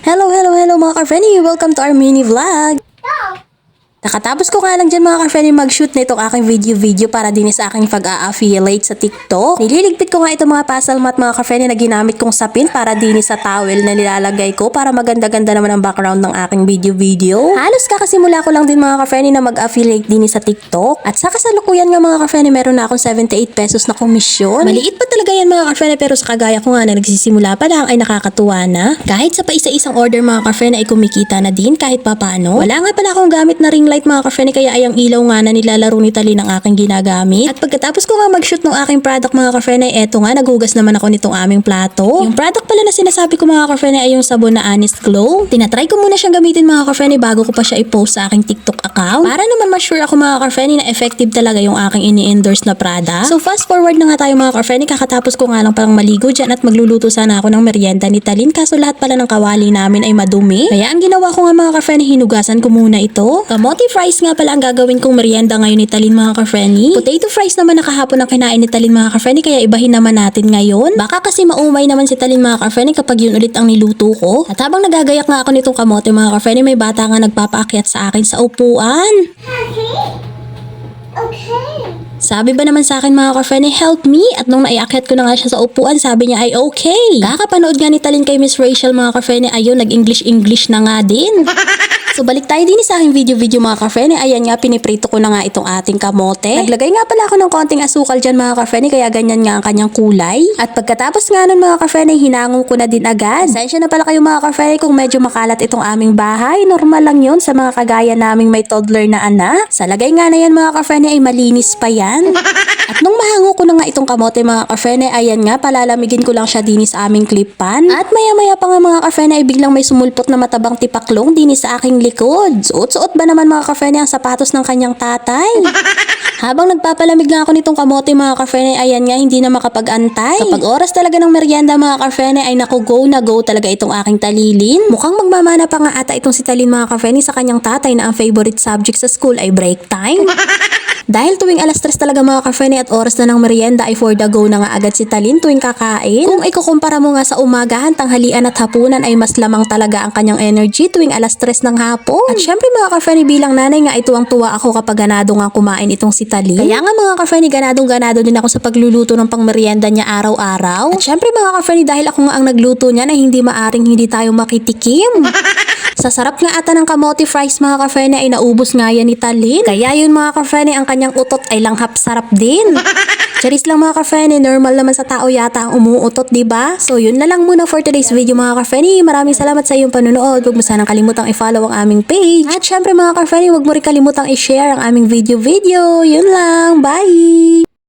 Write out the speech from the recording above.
Hello mga ka-Frenny! Welcome to our mini vlog! Nakatapos ko nga lang dyan mga ka-Frenny mag-shoot na itong aking video para din sa aking pag-a-affiliate sa TikTok. Nililigpit ko nga itong mga puzzle mat mga ka-Frenny na ginamit kong sapin para din sa towel na nilalagay ko para maganda-ganda naman ang background ng aking video. Halos kakasimula ko lang din mga ka-Frenny na mag-affiliate din sa TikTok. At sa kasalukuyan nga mga ka-Frenny meron na akong 78 pesos na komisyon. Maliit pa talaga yan mga ka-Frenny pero sa kagaya ko nga na nagsisimula pa lang ay nakakatuwa na. Kahit sa paisa-isang order mga ka-Frenny ay kumikita na din kahit papaano. Wala nga pala akong gamit na ring light mga ka-Frenny kaya ay ang ilaw nga na nilalaro ni Talin ang aking ginagamit. At pagkatapos ko nga mag-shoot ng aking product mga ka-Frenny ay eto nga naghugas naman ako nitong aming plato. Yung product pala na sinasabi ko mga ka-Frenny ay yung sabon na Honest Glow. Tinatry ko muna siyang gamitin mga ka-Frenny bago ko pa siya i-post sa aking TikTok account. Para naman ma-sure ako mga ka-Frenny na effective talaga yung aking ini-endorse na product. So fast forward na nga tayo mga ka-Frenny, kakatapos ko nga lang palang maligo dyan at magluluto sana ako ng merienda ni Talin kaso lahat pala ng kawali namin ay madumi. Kaya ang ginawa ko nga mga ka-Frenny, hinugasan ko muna ito. Kamote fries nga pala ang gagawin kong merienda ngayon ni Talin mga ka-Frenny. Potato fries naman nakahapon ang kinain ni Talin mga ka-Frenny kaya ibahin naman natin ngayon. Baka kasi maumay naman si Talin mga ka-Frenny kapag yun ulit ang niluto ko. At habang nagagayak nga ako nitong kamote mga ka-Frenny, may bata nga nagpapaakyat sa akin sa upuan. Okay. Sabi ba naman sa akin mga ka-Frenny, help me? At nung naiakyat ko na nga siya sa upuan, sabi niya ay okay. Kakapanood nga ni Talin kay Miss Rachel mga ka-Frenny, ayun nag-English na nga din. So balik tayo din sa aking video mga ka-Frenny. Ayan nga, piniprito ko na nga itong ating kamote. Naglagay nga pala ako ng konting asukal dyan mga ka-Frenny, kaya ganyan nga ang kanyang kulay. At pagkatapos nga nun mga ka-Frenny, hinangong ko na din agad. Pasensya na pala kayo mga ka-Frenny kung medyo makalat itong aming bahay. Normal lang yun sa mga kagaya naming may toddler na anak. Sa lagay nga na yan mga ka-Frenny ay malinis pa yan. At nung mahango ko na nga itong kamote mga ka-Frenny, ayan nga, palalamigin ko lang siya din sa aming clip pan. At maya-maya pa nga mga ka-Frenny ay biglang may sumulpot na matabang tipaklong din sa aking likod. Suot-suot ba naman mga ka-Frenny ang sapatos ng kanyang tatay? Habang nagpapalamig nga ako nitong kamote mga ka-Frenny, ayan nga, hindi na makapag-antay. Kapag oras talaga ng merienda mga ka-Frenny ay naku, go na go talaga itong aking talilin. Mukhang magmamana pa nga ata itong si Talin mga ka-Frenny sa kanyang tatay na ang favorite subject sa school ay break time. Dahil tuwing alas 3 talaga mga ka-Frenny at oras na ng merienda ay for the go na nga agad si Talin tuwing kakain. Kung ikukumpara mo nga sa umagahan, tanghalian at hapunan ay mas lamang talaga ang kanyang energy tuwing alas 3 ng hapon. At syempre mga ka-Frenny, bilang nanay nga ay tuwang-tuwa ako kapag ganado nga kumain itong si Talin. Kaya nga mga ka-Frenny, ganadong-ganado din ako sa pagluluto ng pangmerienda niya araw-araw. At syempre mga ka-Frenny, dahil ako nga ang nagluto niya na hindi maaring hindi tayo makitikim. Sa sarap nga ata ng kamote fries mga ka-Frenny ay naubos nga yan ni Talin. Kaya yun mga ka-Frenny, ang kanyang utot ay langhap sarap din. Charis lang mga ka-Frenny, normal naman sa tao yata ang umuutot, diba? So yun na lang muna for today's video mga ka-Frenny. Maraming salamat sa iyong panonood. Huwag mo sanang kalimutang i-follow ang aming page. At syempre mga ka-Frenny, huwag mo rin kalimutang i-share ang aming video. Yun lang, bye!